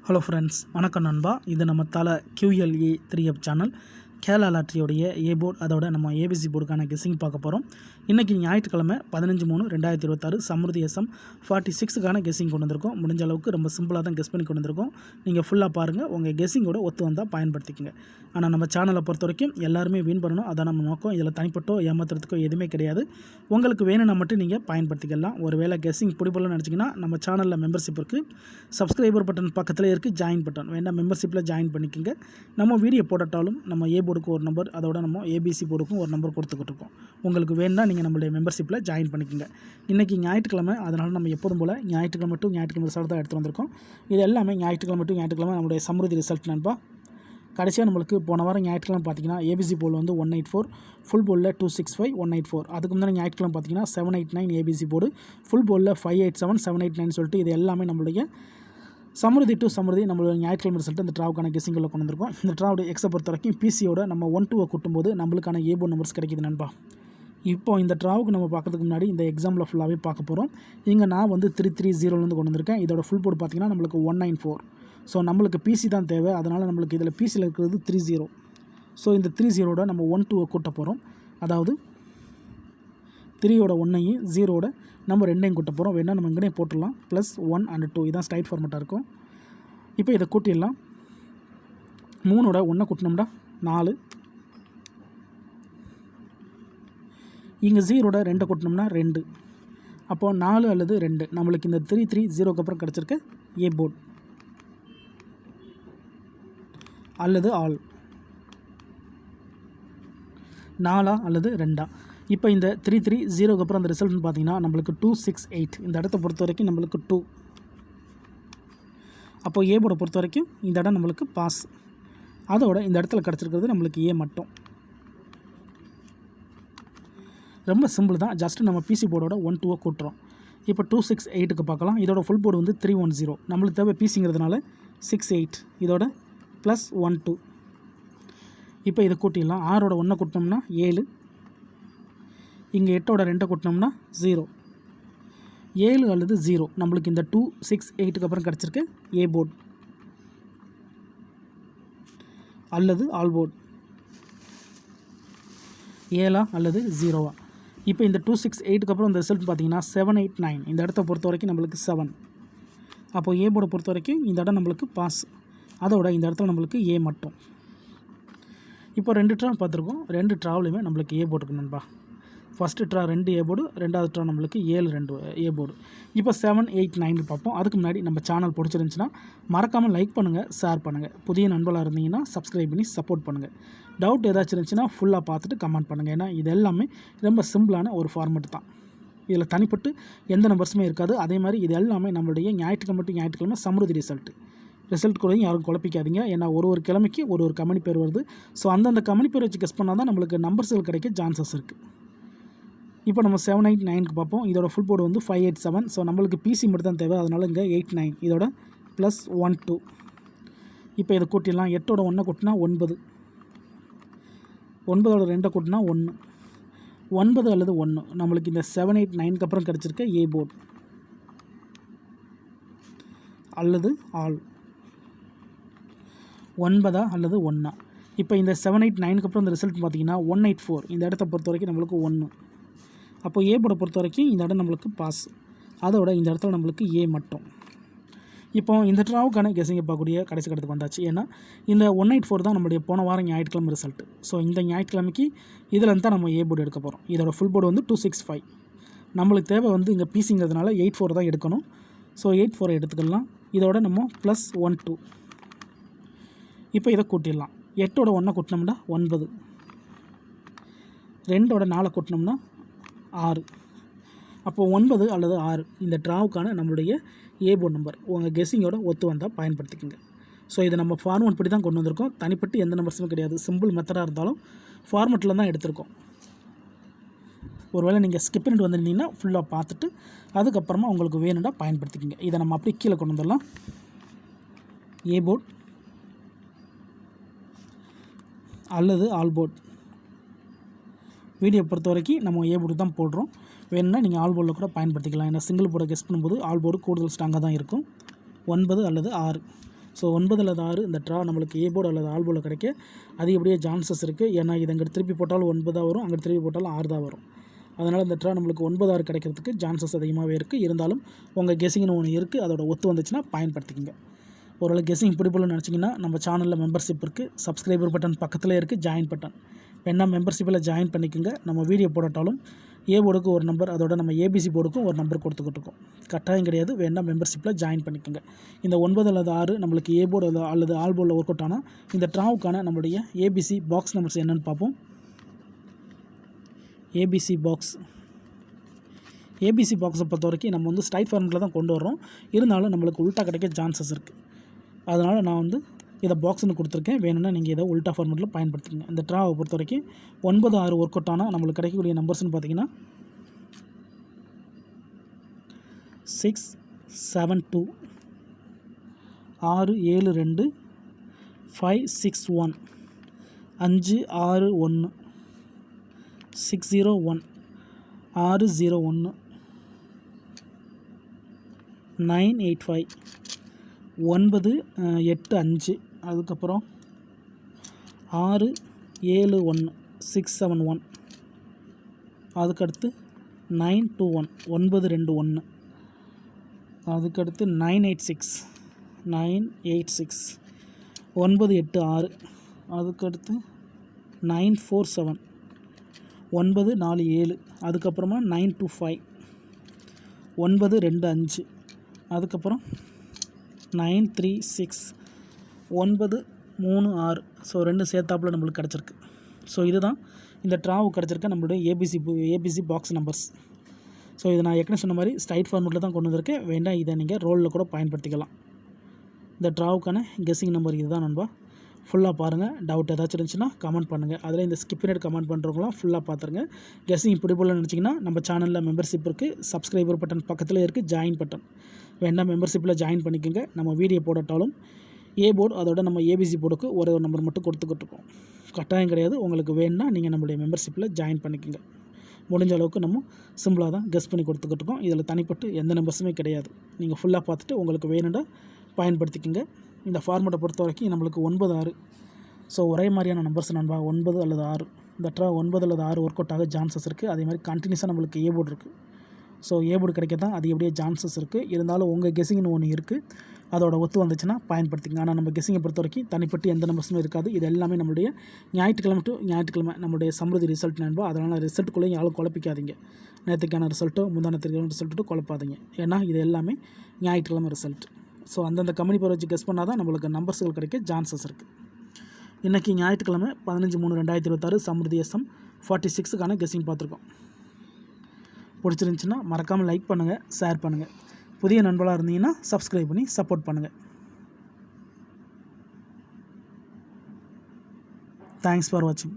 Hello friends, வணக்கம் நண்பா. இது நம்ம தலை QLE 3F சேனல். கேரளா லாட்டரியோடைய ஏ போர்டு, அதோட நம்ம ஏபிசி போர்டுக்கான கெஸ்ஸிங் பார்க்க போகிறோம். இன்றைக்கி ஞாயிற்றுக்கிழமை 15/3/2026 சம்ருதி SM 46க்கான கெஸ்ஸிங் கொண்டு வந்திருக்கோம். முடிஞ்ச அளவுக்கு ரொம்ப சிம்பிளாக தான் கெஸ் பண்ணி கொண்டு வந்திருக்கோம். நீங்கள் ஃபுல்லாக பாருங்கள், உங்கள் கெஸ்ஸிங்கோட ஒத்து வந்தால் பயன்படுத்திக்கங்க. ஆனால் நம்ம சேனலை பொறுத்த வரைக்கும் எல்லாருமே வின் பண்ணணும், அதான் நம்ம நோக்கம். இதில் தனிப்பட்டோ ஏமாத்துறதுக்கோ எதுவுமே கிடையாது. உங்களுக்கு வேணும்னா மட்டும் நீங்கள் பயன்படுத்திக்கலாம். ஒரு வேளை கெஸ்ஸிங் பிடிப்பலன்னு நினச்சிங்கன்னா நம்ம சேனலில் மெம்பர்ஷிப் இருக்குது. சப்ஸ்கிரைபர் பட்டன் பக்கத்தில் இருக்குது ஜாயின் பட்டன், வேணால் மெம்பர்ஷிப்பில் ஜாயின் பண்ணிக்கோங்க. நம்ம வீடியோ போட்டாலும் நம்ம ஏ போர்டுக்கு ஒரு நம்பர், அதோட நம்ம ஏபிசி போர்டுக்கும் ஒரு நம்பர் கொடுத்துக்கிட்டு இருக்கோம். உங்களுக்கு வேணும்னா நீங்கள் நம்மளுடைய மெம்பர்ஷிப்பில் ஜாயின் பண்ணிக்கோங்க. இன்றைக்கி ஞாயிற்றுக்கிழமை, அதனால் நம்ம எப்போதும் போல் ஞாயிற்றுக்கிழமை டு ஞாயிற்றுக்கிழமை ரிசல்ட் தான் எடுத்து வந்திருக்கோம். இது எல்லாமே ஞாயிற்றுக்கிழமை டு ஞாயிற்றுக்கிழமை நம்மளுடைய சம்ருதி ரிசல்ட் நண்பா. கடைசியாக நம்மளுக்கு போன வாரம் ஞாயிற்றுக்கிழமை பார்த்தீங்கன்னா ஏபிசி போர்டு வந்து 184, ஃபுல் போர்டில் 265, 184. அதுக்கு முன்னாடி ஞாயிற்றுக்கிழமை பார்த்தீங்கன்னா 789 ஏபிசி போர்டு, ஃபுல் போர்டில் 587, 789 சொல்லிட்டு இது எல்லாமே நம்மளுடைய சம்ருதி டு சம்ருதி நம்மளோட ஞாயிற்றுக்கிழமை ரிசல்ட் இந்த ட்ராவுக்கான கெஸ்ஸிங்கில் கொண்டு வந்திருக்கோம். இந்த ட்ராவோட எக்ஸை பொறுத்த வரைக்கும் பிசியோட நம்ம 1-2 கூட்டும்போது நம்மளுக்கான ஏ போர்டு நம்பர்ஸ் கிடைக்கிது நண்பா. இப்போ இந்த ட்ராவுக்கு நம்ம பார்க்கறதுக்கு முன்னாடி இந்த எக்ஸாம்பிள் ஃபுல்லாகவே பார்க்க போகிறோம். இங்கே நான் வந்து 330 கொண்டு வந்திருக்கேன். இதோட ஃபுல் போர்டு பார்த்தீங்கன்னா நம்மளுக்கு 194. ஸோ நம்மளுக்கு பிசி தான் தேவை, அதனால் நம்மளுக்கு இதில் பிசியில் இருக்கிறது 30. ஸோ இந்த 30ஓட நம்ம 1-2 கூட்ட போகிறோம். அதாவது 3யோட 1ஐயும் 0ஓட நம்ம 2ஐயும் கூட்ட போகிறோம். வேணால் நம்ம இங்கேயே போட்டுடலாம். +1 and 2 இதான் ஸ்ட்ரைட் ஃபார்மெட்டாக இருக்கும். இப்போ இதை கூட்டிடலாம். 3ஓட 1 கூட்டினோம்னா 4, இங்கே 0ஓட 2 கூட்டினோம்னா 2. அப்போது 4 அல்லது 2 நம்மளுக்கு இந்த 330க்கு அப்புறம் கிடச்சிருக்க ஏ போர்டு அல்லது ஆல் 4 அல்லது 2. இப்போ இந்த 330க்கு அப்புறம் அந்த ரிசல்ட்னு பார்த்தீங்கன்னா நம்மளுக்கு 268. இந்த இடத்த பொறுத்த வரைக்கும் நம்மளுக்கு 2. அப்போது ஏ போர்டை பொறுத்த வரைக்கும் இந்த இடம் நம்மளுக்கு பாஸ். அதோட இந்த இடத்துல கிடச்சிருக்கிறது நம்மளுக்கு ஏ மட்டும். ரொம்ப சிம்பிள் தான். ஜஸ்ட்டு நம்ம பிசி போர்டோட 1-2 கூட்டுறோம். இப்போ 268க்கு பார்க்கலாம். இதோட ஃபுல் போர்டு வந்து 310. நம்மளுக்கு தேவை பிசிங்கிறதுனால 68, இதோட +12. இப்போ இதை கூட்டிடலாம். 6ஓட 1 கூட்டினோம்னா 7, இங்கே 8ஓட 2 கூட்டினோம்னா 0. 7 அல்லது 0 நம்மளுக்கு இந்த 268க்கு அப்புறம் கிடச்சிருக்கு ஏ போர்டு அல்லது ஆல் போர்டு. 7 அல்லது 0. இப்போ இந்த 268க்கு அப்புறம் இந்த ரிசல்ட் பார்த்தீங்கன்னா 789. இந்த இடத்த பொறுத்த வரைக்கும் நம்மளுக்கு 7. அப்போது ஏ போர்டை பொறுத்த வரைக்கும் இந்த இடம் நம்மளுக்கு பாஸ். அதோட இந்த இடத்துல நம்மளுக்கு ஏ மட்டும். இப்போ 2 ட்ரா பார்த்துருக்கோம். 2 ட்ராவிலையுமே நம்மளுக்கு ஏ போர்டு நண்பா. ஃபஸ்ட்டு ட்ரா 2 ஏ போர்டு, ரெண்டாவது ட்ரா நம்மளுக்கு 7-2 ஏ போர்டு. இப்போ 789 பார்ப்போம். அதுக்கு முன்னாடி நம்ம சேனல் பிடிச்சிருந்துச்சுன்னா மறக்காமல் லைக் பண்ணுங்கள், ஷேர் பண்ணுங்கள். புதிய நண்பர்களாக இருந்தீங்கன்னா சப்ஸ்கிரைப் பண்ணி சப்போர்ட் பண்ணுங்கள். டவுட் ஏதாச்சும் இருந்துச்சுன்னா ஃபுல்லாக பார்த்துட்டு கமெண்ட் பண்ணுங்கள். ஏன்னா இது எல்லாமே ரொம்ப சிம்பிளான ஒரு ஃபார்மெட் தான். இதில் தனிப்பட்டு எந்த நம்பர்ஸுமே இருக்காது. அதே மாதிரி இது எல்லாமே நம்மளுடைய ஞாயிற்றுக்கிழமை சம்ருதி ரிசல்ட் கூட யாரும் குழப்பிக்காதீங்க. ஏன்னா ஒரு கிழமைக்கு ஒரு கம்பெனி பேர் வருது. ஸோ அந்தந்த கம்பெனி பேர் வச்சு கெஸ் பண்ணால் தான் நம்மளுக்கு நம்பர்ஸ்கள் கிடைக்க சான்சஸ் இருக்குது. இப்போ நம்ம 789க்கு பார்ப்போம். இதோட ஃபுல் போர்டு வந்து 587. ஸோ நம்மளுக்கு பிசி மட்டும் தான் தேவை, அதனால் இங்கே 89, இதோட +12. இப்போ இதை கூட்டிடலாம். 8ஓட 1 கூட்டினா 9, 9ஓட 2 கூட்டினா 1, 9 அல்லது 1 நம்மளுக்கு இந்த 789க்கு அப்புறம் கிடச்சிருக்க ஏ போர்டு அல்லது ஆல் 9 அல்லது 1. இப்போ இந்த 789க்கு அப்புறம் இந்த ரிசல்ட் பார்த்தீங்கன்னா 184. இந்த இடத்த பொறுத்த வரைக்கும் நம்மளுக்கு 1. அப்போ ஏ போர்டை பொறுத்த வரைக்கும் இந்த இடம் நம்மளுக்கு பாஸ். அதோட இந்த இடத்துல நம்மளுக்கு ஏ மட்டும். இப்போ இந்த ட்ராவுக்கான கெஸ்ஸிங்கை பார்க்கக்கூடிய கடைசி கட்டத்துக்கு வந்தாச்சு. ஏன்னா இந்த 184 தான் நம்மளுடைய போன வாரம் ஞாயிற்றுக்கிழமை ரிசல்ட். ஸோ இந்த ஞாயிற்றுக்கிழமைக்கு இதில் தான் நம்ம ஏ போர்டு எடுக்க போகிறோம். இதோட ஃபுல் போர்டு வந்து 265. நம்மளுக்கு தேவை வந்து இங்கே பிசிங்கிறதுனால 84 தான் எடுக்கணும். ஸோ 84 எடுத்துக்கலாம். இதோட நம்ம +12. இப்போ இதை கூட்டிடலாம். 8ஓட 1 கூட்டினோம்னா 9, 2ஓட 4 கூட்டினோம்னா 6. அப்போது 9 அல்லது 6 இந்த ட்ராவுக்கான நம்மளுடைய ஏ போர்டு நம்பர். உங்கள் கெஸ்ஸிங்கோட ஒத்து வந்தால் பயன்படுத்திக்கோங்க. ஸோ இதை நம்ம ஃபார்மெட் படி தான் கொண்டு வந்திருக்கோம். தனிப்பட்டு எந்த நம்பர்ஸுமே கிடையாது. சிம்பிள் மெத்தடாக இருந்தாலும் ஃபார்மெட்டில் தான் எடுத்திருக்கோம். ஒருவேளை நீங்கள் ஸ்கிப் பண்ணிட்டு வந்துருந்தீங்கன்னா ஃபுல்லாக பார்த்துட்டு அதுக்கப்புறமா உங்களுக்கு வேணும்னா பயன்படுத்திக்கோங்க. இதை நம்ம அப்படியே கீழே கொண்டு வந்துடலாம். ஏ போர்டு அல்லது ஆல் போர்டு. வீடியோ பொறுத்த வரைக்கும் நம்ம ஏ போர்டு தான் போடுறோம். வேணும்னா நீங்கள் ஆல் போர்டில் கூட பயன்படுத்திக்கலாம். ஏன்னா சிங்கிள் போர்டை கெஸ் பண்ணும்போது ஆல் போர்டு கூடுதல் ஸ்ட்ராங்காக தான் இருக்கும். 9 அல்லது 6 ஸோ 9 அல்லது 6 இந்த ட்ரா நம்மளுக்கு ஏ போர்டு அல்லது ஆல் போர்டில் கிடைக்க அதிகப்படியாக சான்சஸ் இருக்குது. ஏன்னா இது அங்கே திருப்பி போட்டாலும் 9 தான் வரும், அங்கே திருப்பி போட்டாலும் 6 தான் வரும். அதனால் இந்த ட்ரா நம்மளுக்கு 9, 6 கிடைக்கிறதுக்கு சான்சஸ் அதிகமாகவே இருக்குது. இருந்தாலும் உங்கள் கெஸிங்னு ஒன்று இருக்குது, அதோட ஒத்து வந்துச்சுன்னா பயன்படுத்திக்கங்க. ஓரளவு கெஸிங் பிடிப்பலன்னு நினச்சிங்கன்னா நம்ம சேனலில் மெம்பர்ஷிப் இருக்குது, சப்ஸ்கிரைபர் பட்டன் பக்கத்தில் இருக்குது, ஜாயின் பட்டன் வேணா மெம்பர்ஷிப்பில் ஜாயின் பண்ணிக்கோங்க. நம்ம வீடியோ போடட்டாலும் ஏ போர்டுக்கு ஒரு நம்பர், அதோட நம்ம ஏபிசி போர்டுக்கும் ஒரு நம்பர் கொடுத்துக்கிட்டு இருக்கோம். கட்டாயம் கிடையாது, வேணா மெம்பர்ஷிப்பில் ஜாயின் பண்ணிக்கோங்க. இந்த 9 அல்லது 6 நம்மளுக்கு ஏ போர்டு அல்லது ஆல் போர்டில் ஒர்க் அவுட் ஆனால் இந்த ட்ராவுக்கான நம்மளுடைய ஏபிசி பாக்ஸ் நம்பர்ஸ் என்னென்னு பார்ப்போம். ஏபிசி பாக்ஸை பொறுத்த வரைக்கும் நம்ம வந்து ஸ்ட்ரைட் ஃபார்மெட்டில் தான் கொண்டு வரோம். இருந்தாலும் நம்மளுக்கு உல்ட்டா கிடைக்க சான்சஸ் இருக்குது. அதனால் நான் வந்து இதை பாக்ஸ்னு கொடுத்துருக்கேன். வேணும்னா நீங்கள் இதை உல்ட்டா ஃபார்மெட்டில் பயன்படுத்திங்க. இந்த ட்ராவை பொறுத்த வரைக்கும் 9, 6 ஒர்க் அவுட் ஆனால் நம்மளுக்கு கிடைக்கக்கூடிய நம்பர்ஸ்னு பார்த்தீங்கன்னா 6, 7, 2, 6, 7, 2, 5, 6, 1, 5, 6, 1, 6, 0, 1, 6, 0, 1, 9, 8, 5, 9, 8, 5, அதுக்கப்புறம் 6, 7, 1, 6, 7, 1, அதுக்கடுத்து 9, 2, 1, 9, 2, 1, அதுக்கடுத்து 9, 8, 6, 9, 8, 6, 9, 8, 6, அதுக்கடுத்து 9, 4, 7, 9, 4, 7, அதுக்கப்புறமா 9, 2, 5, 9, 2, 5, அதுக்கப்புறம் 9, 3, 6, 9, 3, 6. ஸோ 2 சேர்த்தாப்பில் நம்மளுக்கு கிடச்சிருக்கு. ஸோ இதுதான் இந்த ட்ராவுக்கு கிடச்சிருக்க நம்மளுடைய ஏபிசி பாக்ஸ் நம்பர்ஸ். ஸோ இதை நான் ஏற்கனவே சொன்ன மாதிரி ஸ்ட்ரைட் ஃபார்மெட்டில் தான் கொண்டு வந்திருக்கேன். வேண்டாம் இதை நீங்கள் ரோலில் கூட பயன்படுத்திக்கலாம். இந்த ட்ராவுக்கான கெஸ்ஸிங் நம்பர் இதுதான் நண்பா. ஃபுல்லாக பாருங்கள். டவுட் ஏதாச்சும் இருந்துச்சுன்னா கமெண்ட் பண்ணுங்கள். அதில் இந்த ஸ்கிப்பினட் கமெண்ட் பண்ணுறவங்களாம் ஃபுல்லாக பார்த்துருங்க. கெஸ்ஸிங் பிடிப்போம்னு நினச்சிங்கன்னா நம்ம சேனலில் மெம்பர்ஷிப் இருக்குது, சப்ஸ்கிரைபர் பட்டன் பக்கத்தில் இருக்குது, ஜாயின் பட்டன் வேணால் மெம்பர்ஷிப்பில் ஜாயின் பண்ணிக்கோங்க. நம்ம வீடியோ போடட்டாலும் ஏ போர்டு அதோட நம்ம ஏபிசி போர்டுக்கு ஒரு நம்பர் மட்டும் கொடுத்துக்கிட்டு இருக்கோம். கட்டாயம் கிடையாது. உங்களுக்கு வேணுன்னா நீங்கள் நம்மளுடைய மெம்பர்ஷிப்பில் ஜாயின் பண்ணிக்கோங்க. முடிஞ்ச அளவுக்கு நம்ம சிம்பிளாக தான் கெஸ் பண்ணி கொடுத்துக்கிட்டு இருக்கோம். இதில் தனிப்பட்டு எந்த நம்பர்ஸுமே கிடையாது. நீங்கள் ஃபுல்லாக பார்த்துட்டு உங்களுக்கு வேணும்னா பயன்படுத்திக்கோங்க. இந்த ஃபார்மெட்டை பொறுத்த வரைக்கும் நம்மளுக்கு 9, 6 ஸோ ஒரே மாதிரியான நம்பர்ஸ் நண்பா. 9 அல்லது 6 இந்த ட்ரா 9 அல்லது 6 ஒர்க் அவுட் ஆக சான்சஸ் இருக்குது. அதே மாதிரி கண்டினியூஸாக நம்மளுக்கு ஏ போர்டு இருக்குது. ஸோ ஏ போர்டு கிடைக்க தான் அது எப்படியே சான்சஸ் இருக்குது. இருந்தாலும் உங்கள் கெஸ்ஸிங்னு ஒன்று இருக்குது, அதோட ஒத்து வந்துச்சுன்னா பயன்படுத்திங்க. ஆனால் நம்ம கெஸ்ஸிங்கை பொறுத்த வரைக்கும் தனிப்பட்டு எந்த நம்பர்ஸுமே இருக்காது. இது எல்லாமே நம்மளுடைய ஞாயிற்றுக்கிழமை டு ஞாயிற்றுக்கிழமை நம்மளுடைய சம்ருதி ரிசல்ட் நண்பா. அதனால் ரிசல்ட்டுக்குள்ளேயும் யாரும் குழப்பிக்காதீங்க. நேற்றுக்கான ரிசல்ட்டோ முந்தானத்துக்கான ரிசல்ட்டோ குழப்பாதீங்க. ஏன்னா இது எல்லாமே ஞாயிற்றுக்கிழமை ரிசல்ட். ஸோ அந்தந்த கம்பெனி பேர் வச்சு கெஸ் பண்ணால் தான் நம்மளுக்கு நம்பர்ஸ்கள் கிடைக்க சான்சஸ் இருக்குது. இன்றைக்கி ஞாயிற்றுக்கிழமை 15/3/2026 சம்ருதி SM 46க்கான கெஸ்ஸிங் பார்த்துருக்கோம். பிடிச்சிருந்துச்சின்னா மறக்காமல் லைக் பண்ணுங்கள், ஷேர் பண்ணுங்கள். புதிய நண்பர்களாக இருந்தீங்கன்னா சப்ஸ்கிரைப் பண்ணி சப்போர்ட் பண்ணுங்கள். தேங்க்ஸ் ஃபார் வாட்சிங்.